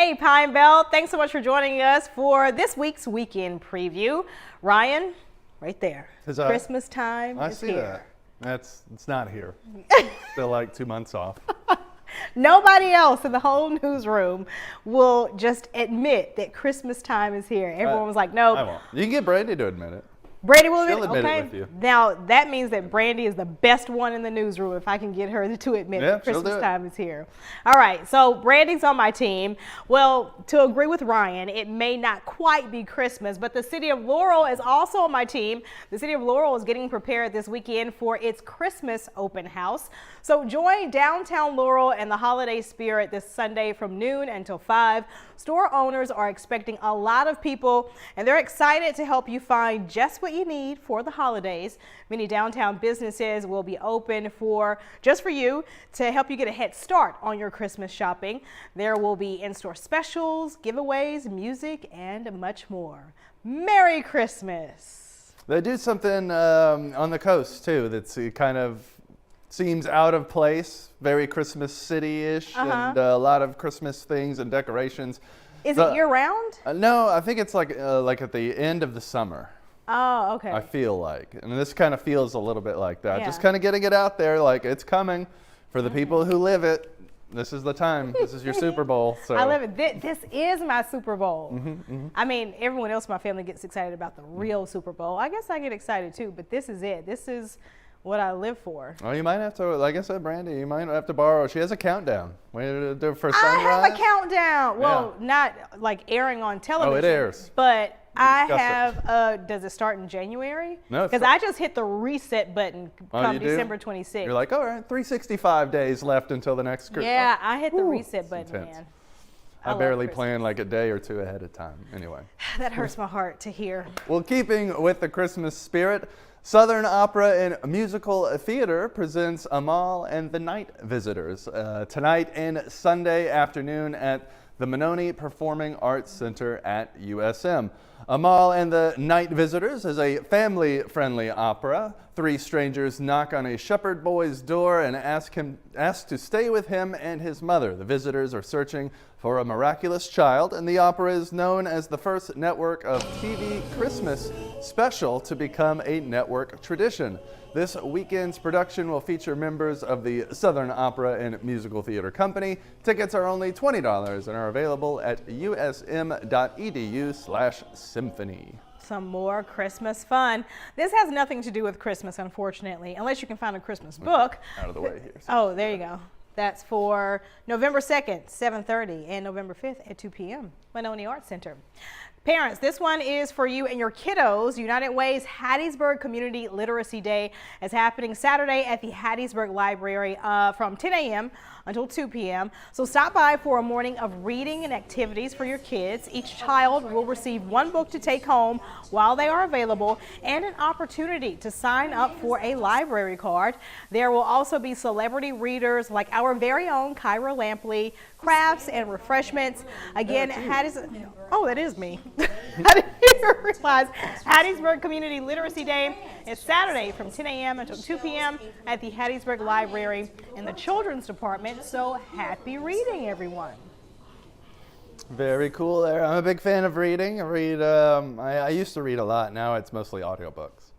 Hey, Pine Belt, thanks so much for joining us for this week's weekend preview. Ryan, right there. Christmas time is here. It's not here. Still like 2 months off. Nobody else in the whole newsroom will just admit that Christmas time is here. Everyone was like, nope. I won't. You can get Brandy to admit it. Brandy will She'll admit it with you. Now, that means that Brandy is the best one in the newsroom if I can get her to admit that Christmas time is here. All right, so Brandy's on my team. Well, to agree with Ryan, it may not quite be Christmas, but the city of Laurel is also on my team. The city of Laurel is getting prepared this weekend for its Christmas open house. So join downtown Laurel and the holiday spirit this Sunday from noon until 5. Store owners are expecting a lot of people, and they're excited to help you find just what you need for the holidays. Many downtown businesses will be open just for you to help you get a head start on your Christmas shopping. There will be in-store specials, giveaways, music, and much more. Merry Christmas! They do something on the coast too that's kind of seems out of place, very Christmas city-ish, and a lot of Christmas things and decorations. Is it year-round? No, I think it's like at the end of the summer. Oh, okay. I feel like, and this kind of feels a little bit like that. Yeah. Just kind of getting it out there, like it's coming for the people who live it. This is the time. This is your Super Bowl. So I live it. This is my Super Bowl. I mean, everyone else in my family gets excited about the real Super Bowl. I guess I get excited too, but this is it. This is what I live for. Oh, you might have to, like I said, Brandy, you might have to borrow. She has a countdown. Wait for sunrise. I have a countdown. Well, not like airing on television. Oh, it airs. But I have, does it start in January? No. Because I just hit the reset button come December 26th. You're like, all right, 365 days left until the next Christmas. Yeah, I hit the reset button, man. I barely plan like a day or two ahead of time. Anyway. That hurts my heart to hear. Well, keeping with the Christmas spirit, Southern Opera and Musical Theater presents Amal and the Night Visitors tonight and Sunday afternoon at the Mononi Performing Arts Center at USM. Amal and the Night Visitors is a family-friendly opera. 3 strangers knock on a shepherd boy's door and ask to stay with him and his mother. The visitors are searching for a miraculous child, and the opera is known as the first network of TV Christmas special to become a network tradition. This weekend's production will feature members of the Southern Opera and Musical Theater Company. Tickets are only $20 and are available at usm.edu/symphony. Some more Christmas fun. This has nothing to do with Christmas, unfortunately, unless you can find a Christmas book. Out of the way here. Oh, there you go. That's for November 2nd, 7:30, and November 5th at 2 p.m. Mononi Arts Center. Parents, this one is for you and your kiddos. United Way's Hattiesburg Community Literacy Day is happening Saturday at the Hattiesburg Library from 10 a.m. until 2 p.m. So stop by for a morning of reading and activities for your kids. Each child will receive 1 book to take home while they are available and an opportunity to sign up for a library card. There will also be celebrity readers like our very own Kyra Lampley, crafts and refreshments. Again, oh, that is me. I didn't even realize Hattiesburg Community Literacy Day is Saturday from 10 a.m. until 2 p.m. at the Hattiesburg Library in the Children's Department. So happy reading, everyone. Very cool there. I'm a big fan of reading. I used to read a lot. Now it's mostly audiobooks.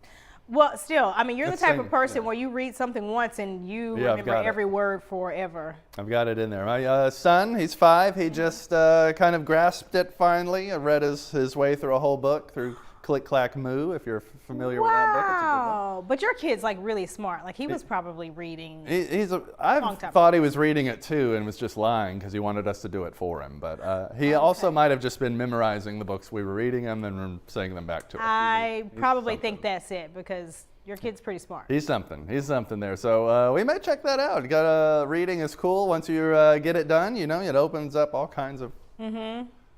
Well, still, I mean, you're the type of person where you read something once and you remember every word forever. I've got it in there. My son, he's 5. He just kind of grasped it finally. I read his way through a whole book through Click Clack Moo, if you're familiar with that book. It's a good one. But your kid's like really smart. Like he was probably reading. I thought he was reading it too and was just lying because he wanted us to do it for him. But he also might have just been memorizing the books we were reading and then saying them back to us. I probably think that's it because your kid's pretty smart. He's something. He's something there. So we might check that out. Reading is cool. Once you get it done, you know, it opens up all kinds of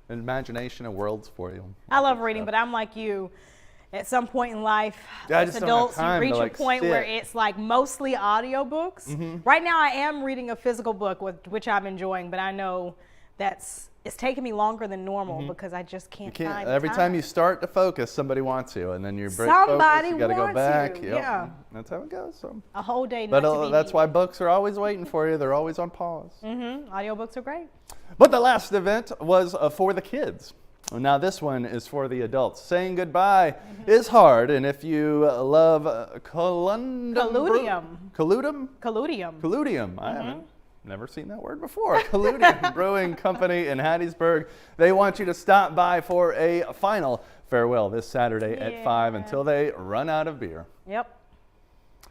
imagination and worlds for you. I love reading, but I'm like you. At some point in life, as adults, you reach a point where it's like mostly audiobooks. Right now, I am reading a physical book, which I'm enjoying, but I know that's it's taking me longer than normal because I just can't find Every time. time you start to focus, somebody wants you, and then you break Somebody focus, you got to go wants back. you, Yep. yeah. That's how it goes. So. A whole day But not to be that's why needed. books are always waiting for you. They're always on pause. Audiobooks are great. But the last event was for the kids. Now this one is for the adults. Saying goodbye is hard, and if you love Colludium. Colludium. I haven't never seen that word before. Colludium Brewing Company in Hattiesburg. They want you to stop by for a final farewell this Saturday at 5 until they run out of beer. Yep.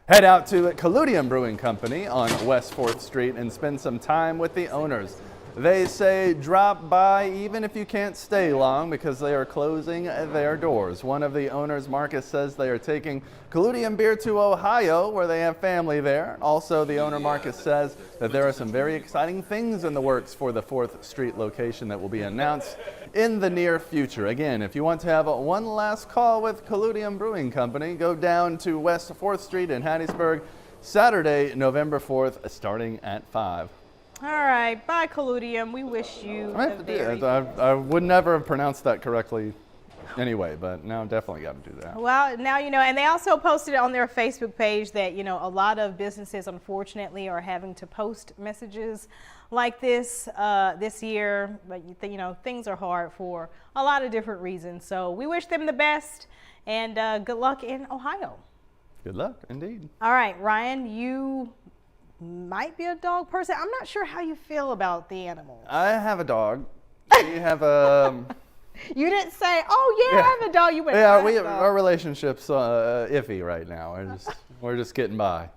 Head out to Colludium Brewing Company on West 4th Street and spend some time with the owners. They say drop by even if you can't stay long because they are closing their doors. One of the owners, Marcus, says they are taking Colludium beer to Ohio where they have family there. Also, the owner, Marcus, says that there are some very exciting things in the works for the 4th Street location that will be announced in the near future. Again, if you want to have one last call with Colludium Brewing Company, go down to West 4th Street in Hattiesburg, Saturday, November 4th, starting at 5. All right. Bye, Colludium. We wish you I would never have pronounced that correctly anyway, but now definitely got to do that. Well, now you know, and they also posted on their Facebook page that, you know, a lot of businesses, unfortunately, are having to post messages like this this year. But, you know, things are hard for a lot of different reasons. So we wish them the best, and good luck in Ohio. Good luck, indeed. All right, Ryan, you might be a dog person. I'm not sure how you feel about the animals. I have a dog. We have a... You didn't say, oh, yeah, I have a dog. You went, Yeah, I have a dog. our relationship's iffy right now. We're just getting by.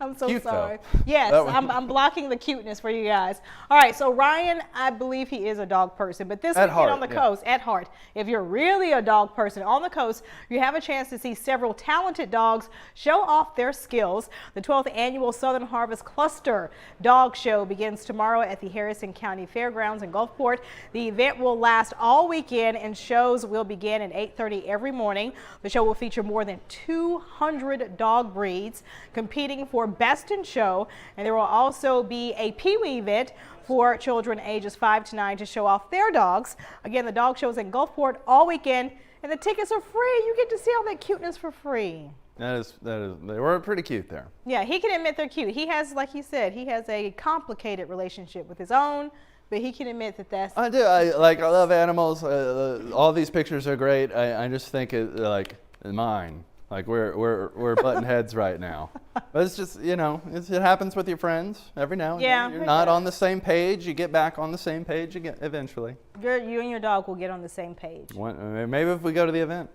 I'm so Cute, sorry. though. Yes, That one- I'm blocking the cuteness for you guys. All right, so Ryan, I believe he is a dog person, but this At weekend heart, on the yeah. coast, at heart, if you're really a dog person on the coast, you have a chance to see several talented dogs show off their skills. The 12th annual Southern Harvest Cluster Dog Show begins tomorrow at the Harrison County Fairgrounds in Gulfport. The event will last all weekend, and shows will begin at 8:30 every morning. The show will feature more than 200 dog breeds competing for Best in Show, and there will also be a Pee-wee event for children ages 5 to 9 to show off their dogs. Again, the dog show is in Gulfport all weekend, and the tickets are free. You get to see all that cuteness for free. That is, they were pretty cute there. Yeah, he can admit they're cute. He has, like he said, he has a complicated relationship with his own, but he can admit that that's... I do. I love animals. All these pictures are great. I just think like mine. Like we're butting heads right now. But it's just, you know, it happens with your friends every now and Yeah, then. You're it not does. on the same page. You get back on the same page again eventually. You and your dog will get on the same page. Maybe if we go to the event.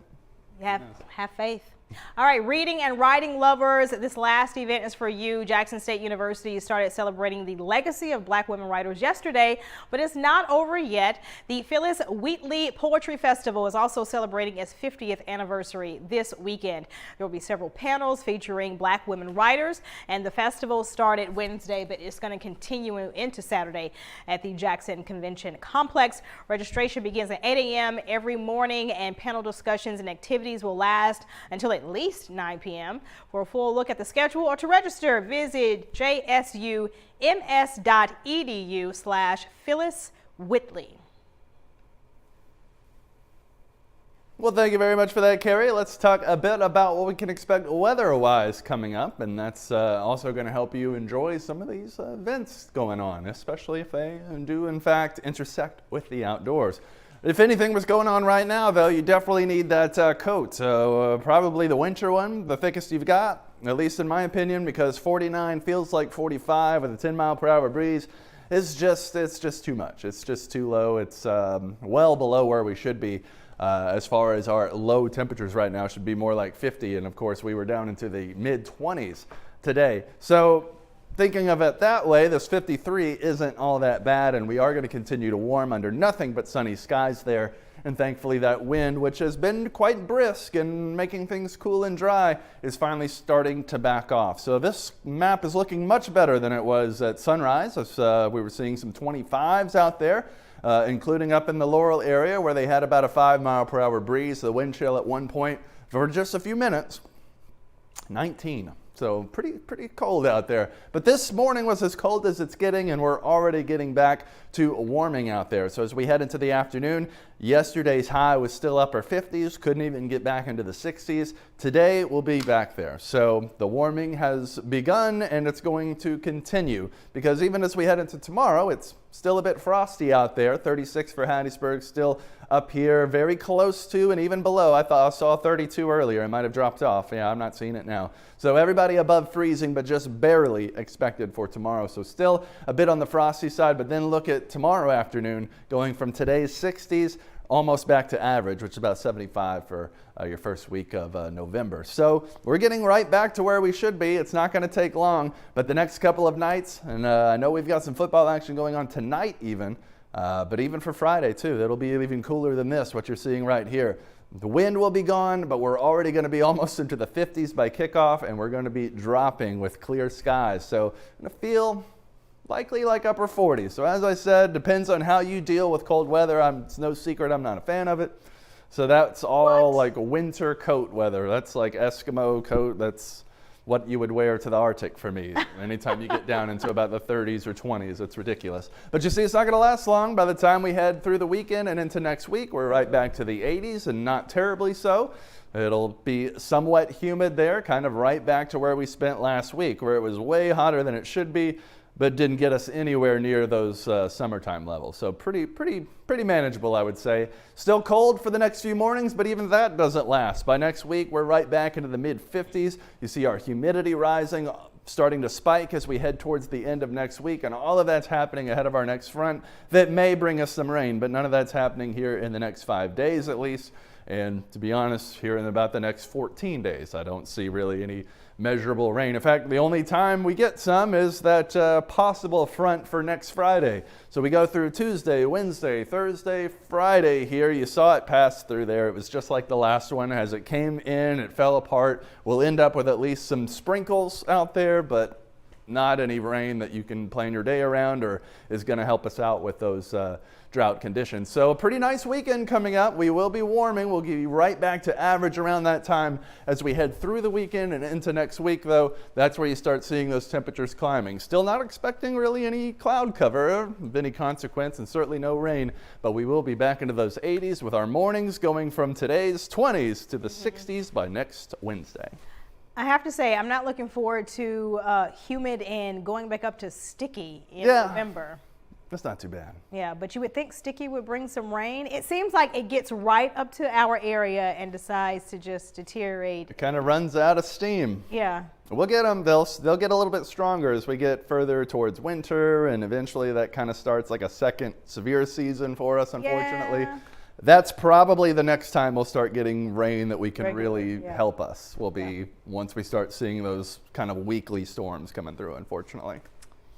Have faith. All right, reading and writing lovers, this last event is for you. Jackson State University started celebrating the legacy of Black women writers yesterday, but it's not over yet. The Phyllis Wheatley Poetry Festival is also celebrating its 50th anniversary this weekend. There will be several panels featuring Black women writers, and the festival started Wednesday, but it's going to continue into Saturday at the Jackson Convention Complex. Registration begins at 8 a.m. every morning, and panel discussions and activities will last until at least 9 p.m. For a full look at the schedule or to register, visit jsums.edu/Phyllis Wheatley. Well, thank you very much for that, Karrie. Let's talk a bit about what we can expect weather-wise coming up, and that's also going to help you enjoy some of these events going on, especially if they do, in fact, intersect with the outdoors. If anything was going on right now, though, you definitely need that coat. Probably the winter one, the thickest you've got, at least in my opinion, because 49 feels like 45 with a 10-mile-per-hour breeze. It's just too much. It's just too low. It's well below where we should be. As far as our low temperatures right now, should be more like 50, and of course we were down into the mid-20s today. So thinking of it that way, this 53 isn't all that bad, and we are going to continue to warm under nothing but sunny skies there. And thankfully that wind, which has been quite brisk and making things cool and dry, is finally starting to back off. So this map is looking much better than it was at sunrise. We were seeing some 25s out there. Including up in the Laurel area where they had about a 5-mile-per-hour breeze. The wind chill at one point for just a few minutes, 19. So pretty cold out there. But this morning was as cold as it's getting, and we're already getting back to warming out there. So as we head into the afternoon, yesterday's high was still upper 50s, couldn't even get back into the 60s. Today we'll be back there. So the warming has begun, and it's going to continue, because even as we head into tomorrow, it's still a bit frosty out there. 36 for Hattiesburg, still up here, very close to and even below. I thought I saw 32 earlier. It might have dropped off. Yeah, I'm not seeing it now. So everybody above freezing, but just barely expected for tomorrow. So still a bit on the frosty side, but then look at tomorrow afternoon, going from today's 60s almost back to average, which is about 75 for your first week of November. So we're getting right back to where we should be. It's not going to take long, but the next couple of nights, and I know we've got some football action going on tonight even, but even for Friday too, it'll be even cooler than this, what you're seeing right here. The wind will be gone, but we're already going to be almost into the 50s by kickoff, and we're going to be dropping with clear skies. So I'm going to feel likely like upper 40s. So as I said, depends on how you deal with cold weather. It's no secret I'm not a fan of it. So that's all like winter coat weather. That's like Eskimo coat. That's what you would wear to the Arctic for me. Anytime you get down into about the 30s or 20s, it's ridiculous. But you see, it's not going to last long. By the time we head through the weekend and into next week, we're right back to the 80s, and not terribly so. It'll be somewhat humid there, kind of right back to where we spent last week, where it was way hotter than it should be, but didn't get us anywhere near those summertime levels. So pretty manageable, I would say. Still cold for the next few mornings, but even that doesn't last. By next week, we're right back into the mid-50s. You see our humidity rising, starting to spike as we head towards the end of next week, and all of that's happening ahead of our next front that may bring us some rain, but none of that's happening here in the next 5 days at least. And to be honest, here in about the next 14 days, I don't see really any measurable rain. In fact, the only time we get some is that possible front for next Friday. So we go through Tuesday, Wednesday, Thursday, Friday here. You saw it pass through there. It was just like the last one. As it came in, it fell apart. We'll end up with at least some sprinkles out there, but not any rain that you can plan your day around or is going to help us out with those drought conditions. So a pretty nice weekend coming up. We will be warming. We'll be right back to average around that time as we head through the weekend and into next week, though. That's where you start seeing those temperatures climbing. Still not expecting really any cloud cover of any consequence, and certainly no rain, but we will be back into those 80s with our mornings going from today's 20s to the 60s by next Wednesday. I have to say, I'm not looking forward to humid and going back up to sticky in November. That's not too bad. Yeah, but you would think sticky would bring some rain. It seems like it gets right up to our area and decides to just deteriorate. It kind of runs out of steam. Yeah. We'll get them. They'll get a little bit stronger as we get further towards winter, and eventually that kind of starts like a second severe season for us, unfortunately. Yeah. That's probably the next time we'll start getting rain that we can really help us. Will be once we start seeing those kind of weekly storms coming through, unfortunately.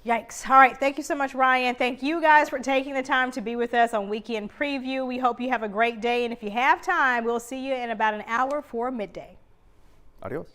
Yikes. All right. Thank you so much, Ryan. Thank you guys for taking the time to be with us on Weekend Preview. We hope you have a great day. And if you have time, we'll see you in about an hour for midday. Adios.